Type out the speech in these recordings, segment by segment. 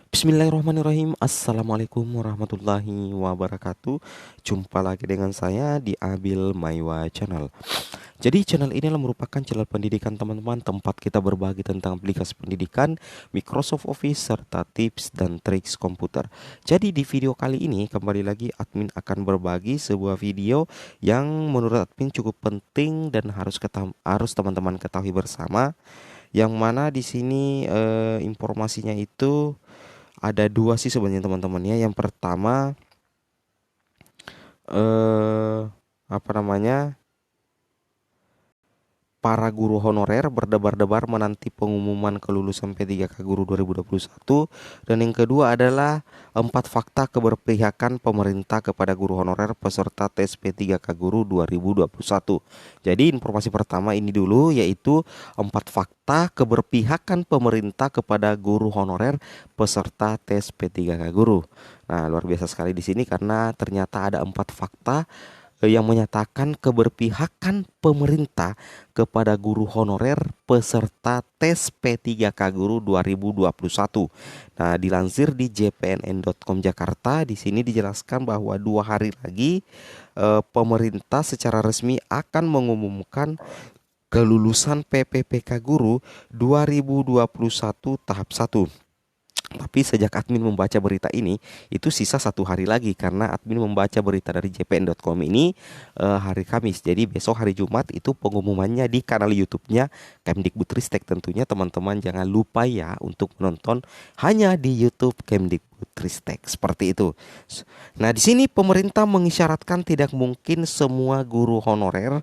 Bismillahirrahmanirrahim. Assalamualaikum warahmatullahi wabarakatuh. Jumpa lagi dengan saya di Abil Maiwa Channel. Jadi channel ini adalah merupakan channel pendidikan teman-teman, tempat kita berbagi tentang aplikasi pendidikan, Microsoft Office, serta tips dan triks komputer. Jadi di video kali ini kembali lagi admin akan berbagi sebuah video yang menurut admin cukup penting dan harus teman-teman ketahui bersama. Yang mana di sini informasinya itu ada dua sih sebenarnya teman-teman ya. Yang pertama eh apa namanya? Para guru honorer berdebar-debar menanti pengumuman kelulusan P3K Guru 2021. Dan yang kedua adalah 4 fakta keberpihakan pemerintah kepada guru honorer peserta tes P3K Guru 2021. Jadi informasi pertama ini dulu, yaitu 4 fakta keberpihakan pemerintah kepada guru honorer peserta tes P3K Guru. Nah, luar biasa sekali di sini karena ternyata ada 4 fakta yang menyatakan keberpihakan pemerintah kepada guru honorer peserta tes P3K Guru 2021. Nah, dilansir di jpnn.com Jakarta, di sini dijelaskan bahwa 2 hari lagi pemerintah secara resmi akan mengumumkan kelulusan PPPK Guru 2021 tahap 1. Tapi sejak admin membaca berita ini, itu sisa 1 hari lagi karena admin membaca berita dari jpn.com ini hari Kamis. Jadi besok hari Jumat itu pengumumannya di kanal YouTube-nya Kemdikbudristek. Tentunya teman-teman jangan lupa ya untuk menonton hanya di YouTube Kemdikbudristek seperti itu. Nah, di sini pemerintah mengisyaratkan tidak mungkin semua guru honorer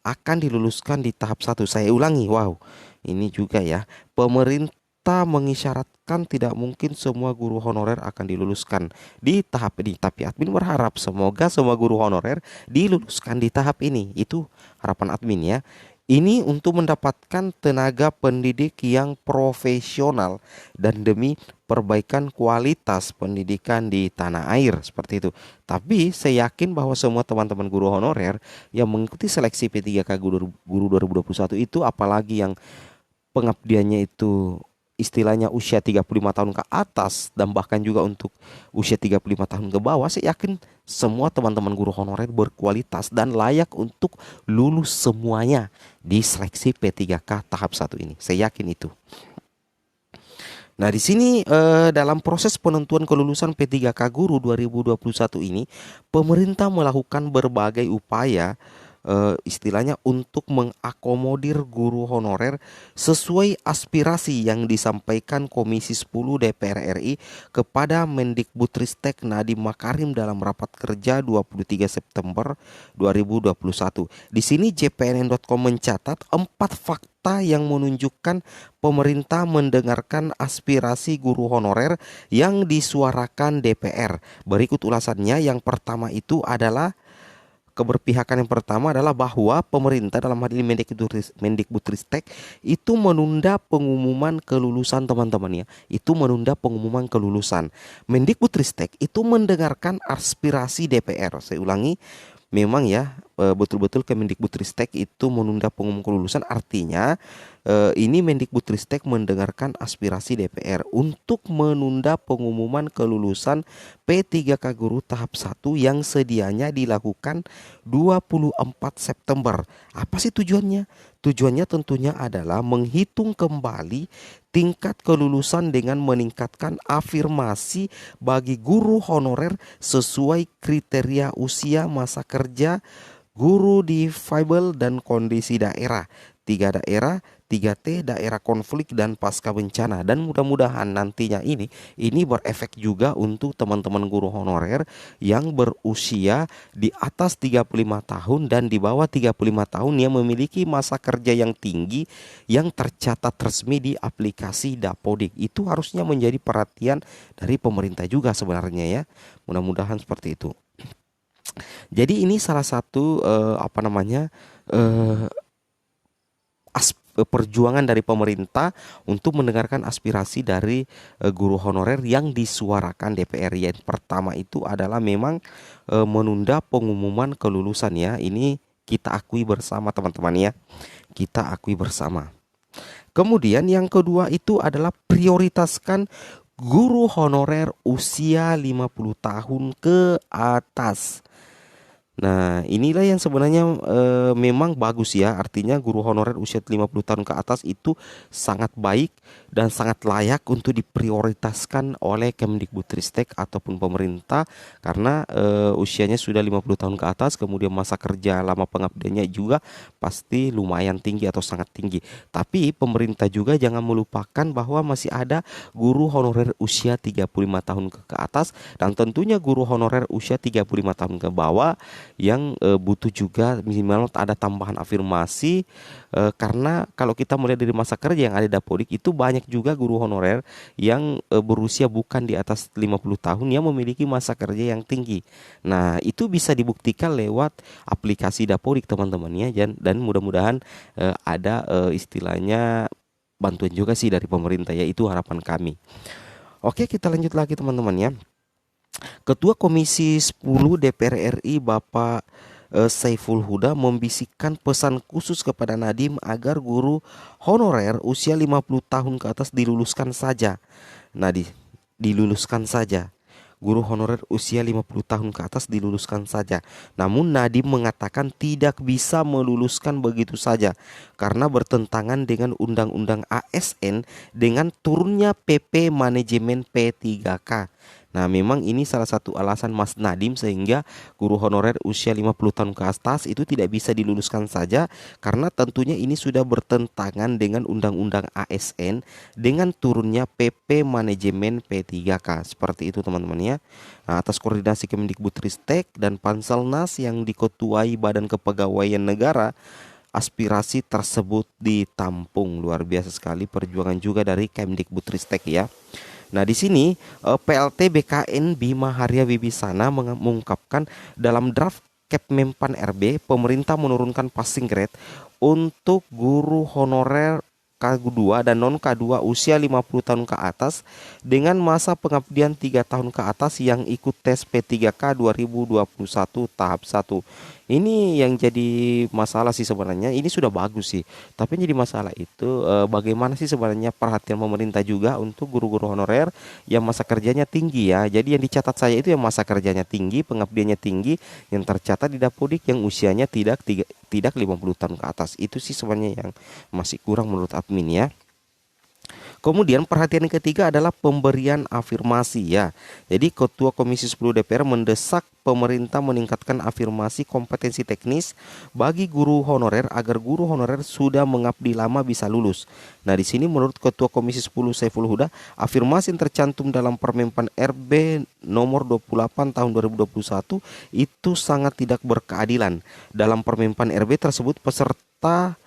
akan diluluskan di tahap 1. Saya ulangi, wow. Ini juga ya. Pemerintah mengisyaratkan tidak mungkin semua guru honorer akan diluluskan di tahap ini, tapi admin berharap semoga semua guru honorer diluluskan di tahap ini. Itu harapan admin ya. Ini untuk mendapatkan tenaga pendidik yang profesional dan demi perbaikan kualitas pendidikan di tanah air seperti itu. Tapi saya yakin bahwa semua teman-teman guru honorer yang mengikuti seleksi P3K Guru 2021 itu, apalagi yang pengabdiannya itu istilahnya usia 35 tahun ke atas dan bahkan juga untuk usia 35 tahun ke bawah, saya yakin semua teman-teman guru honorer berkualitas dan layak untuk lulus semuanya di seleksi P3K tahap 1 ini. Saya yakin itu. Nah, di sini dalam proses penentuan kelulusan P3K Guru 2021 ini, pemerintah melakukan berbagai upaya istilahnya untuk mengakomodir guru honorer sesuai aspirasi yang disampaikan Komisi 10 DPR RI kepada Mendikbudristek Nadiem Makarim dalam rapat kerja 23 September 2021. Di sini jpnn.com mencatat 4 fakta yang menunjukkan pemerintah mendengarkan aspirasi guru honorer yang disuarakan DPR. Berikut ulasannya. Yang pertama itu adalah keberpihakan yang pertama adalah bahwa pemerintah dalam hal ini Mendikbudristek itu menunda pengumuman kelulusan teman-teman ya. Itu menunda pengumuman kelulusan. Mendikbudristek itu mendengarkan aspirasi DPR. Saya ulangi, memang ya betul-betul Kemendikbudristek itu menunda pengumuman kelulusan, artinya ini Mendikbudristek mendengarkan aspirasi DPR untuk menunda pengumuman kelulusan P3K Guru tahap 1 yang sedianya dilakukan 24 September. Apa sih tujuannya? Tujuannya tentunya adalah menghitung kembali tingkat kelulusan dengan meningkatkan afirmasi bagi guru honorer sesuai kriteria usia, masa kerja, guru difabel dan kondisi daerah. 3 daerah, 3T, daerah konflik dan pasca bencana. Dan mudah-mudahan nantinya ini berefek juga untuk teman-teman guru honorer yang berusia di atas 35 tahun dan di bawah 35 tahun yang memiliki masa kerja yang tinggi yang tercatat resmi di aplikasi Dapodik. Itu harusnya menjadi perhatian dari pemerintah juga sebenarnya ya. Mudah-mudahan seperti itu. Jadi ini salah satu eh, perjuangan dari pemerintah untuk mendengarkan aspirasi dari guru honorer yang disuarakan DPR. Yang pertama itu adalah memang menunda pengumuman kelulusan ya. Ini kita akui bersama teman-teman ya. Kita akui bersama. Kemudian yang kedua itu adalah prioritaskan guru honorer usia 50 tahun ke atas. Nah, inilah yang sebenarnya memang bagus ya. Artinya guru honorer usia 50 tahun ke atas itu sangat baik dan sangat layak untuk diprioritaskan oleh Kemdikbudristek ataupun pemerintah karena usianya sudah 50 tahun ke atas, kemudian masa kerja lama pengabdiannya juga pasti lumayan tinggi atau sangat tinggi. Tapi pemerintah juga jangan melupakan bahwa masih ada guru honorer usia 35 tahun ke atas dan tentunya guru honorer usia 35 tahun ke bawah yang butuh juga minimal ada tambahan afirmasi karena kalau kita melihat dari masa kerja yang ada di Dapodik itu banyak juga guru honorer yang berusia bukan di atas 50 tahun yang memiliki masa kerja yang tinggi. Nah, itu bisa dibuktikan lewat aplikasi Dapodik teman-teman ya dan mudah-mudahan ada istilahnya bantuan juga sih dari pemerintah ya, itu harapan kami. Oke, kita lanjut lagi teman-teman ya. Ketua Komisi 10 DPR RI Bapak Saiful Huda membisikkan pesan khusus kepada Nadiem agar guru honorer usia 50 tahun ke atas diluluskan saja. Nah, diluluskan saja. Guru honorer usia 50 tahun ke atas diluluskan saja. Namun Nadiem mengatakan tidak bisa meluluskan begitu saja karena bertentangan dengan Undang-Undang ASN dengan turunnya PP Manajemen P3K. Nah, memang ini salah satu alasan Mas Nadiem sehingga guru honorer usia 50 tahun ke atas itu tidak bisa diluluskan saja karena tentunya ini sudah bertentangan dengan Undang-Undang ASN dengan turunnya PP Manajemen P3K. Seperti itu teman-teman ya. Nah, atas koordinasi Kemdikbudristek dan Panselnas yang diketuai Badan Kepegawaian Negara, aspirasi tersebut ditampung. Luar biasa sekali perjuangan juga dari Kemdikbudristek ya. Nah, di sini PLT BKN Bima Haria Wibisana mengungkapkan dalam draft Kepmenpan RB, pemerintah menurunkan passing grade untuk guru honorer K2 dan non K2 usia 50 tahun ke atas dengan masa pengabdian 3 tahun ke atas yang ikut tes P3K 2021 tahap 1. Ini yang jadi masalah sih sebenarnya. Ini sudah bagus sih. Tapi yang jadi masalah itu bagaimana sih sebenarnya perhatian pemerintah juga untuk guru-guru honorer yang masa kerjanya tinggi ya. Jadi yang dicatat saya itu yang masa kerjanya tinggi, pengabdiannya tinggi, yang tercatat di Dapodik yang usianya tidak 50 tahun ke atas. Itu sih sebenarnya yang masih kurang menurut admin ya. Kemudian perhatian yang ketiga adalah pemberian afirmasi ya. Jadi Ketua Komisi 10 DPR mendesak pemerintah meningkatkan afirmasi kompetensi teknis bagi guru honorer agar guru honorer sudah mengabdi lama bisa lulus. Nah, di sini menurut Ketua Komisi 10 Saiful Huda, afirmasi yang tercantum dalam Permenpan RB nomor 28 tahun 2021 itu sangat tidak berkeadilan. Dalam Permenpan RB tersebut peserta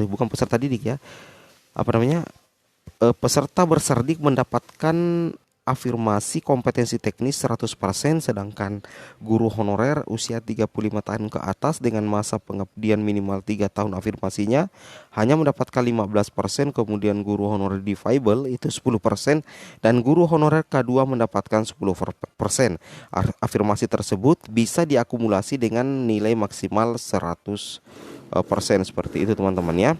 bukan peserta didik ya, peserta berserdik mendapatkan afirmasi kompetensi teknis 100%, sedangkan guru honorer usia 35 tahun ke atas dengan masa pengabdian minimal 3 tahun afirmasinya hanya mendapatkan 15%, kemudian guru honorer difabel itu 10% dan guru honorer K2 mendapatkan 10%. Afirmasi tersebut bisa diakumulasi dengan nilai maksimal 100%, seperti itu teman-teman ya.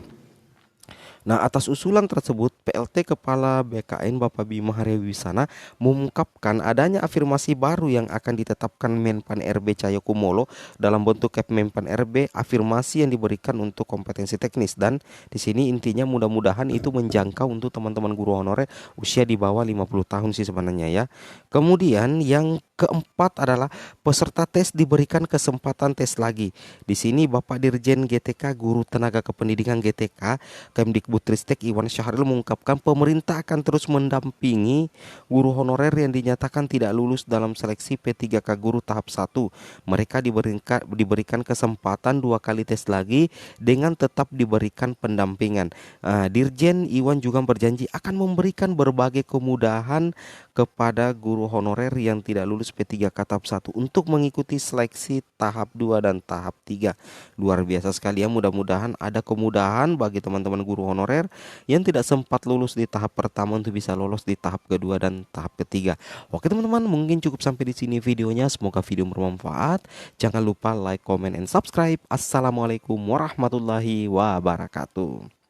Nah, atas usulan tersebut, PLT Kepala BKN Bapak Bima Haria Wibisana mengungkapkan adanya afirmasi baru yang akan ditetapkan Menpan RB Cahyokumolo dalam bentuk Kepmenpan RB, afirmasi yang diberikan untuk kompetensi teknis, dan di sini intinya mudah-mudahan itu menjangkau untuk teman-teman guru honorer usia di bawah 50 tahun sih sebenarnya ya. Kemudian yang keempat adalah peserta tes diberikan kesempatan tes lagi. Di sini Bapak Dirjen GTK Guru Tenaga Kependidikan GTK Kemdikbudristek Iwan Syahril mengungkapkan pemerintah akan terus mendampingi guru honorer yang dinyatakan tidak lulus dalam seleksi P3K Guru tahap 1. Mereka diberikan kesempatan 2 kali tes lagi dengan tetap diberikan pendampingan. Dirjen Iwan juga berjanji akan memberikan berbagai kemudahan kepada guru honorer yang tidak lulus P3K tahap 1 untuk mengikuti seleksi tahap 2 dan tahap 3. Luar biasa sekali ya, mudah-mudahan ada kemudahan bagi teman-teman guru honorer yang tidak sempat lulus di tahap pertama untuk bisa lolos di tahap kedua dan tahap ketiga. Oke teman-teman, mungkin cukup sampai di sini videonya. Semoga video bermanfaat. Jangan lupa like, comment, and subscribe. Assalamualaikum warahmatullahi wabarakatuh.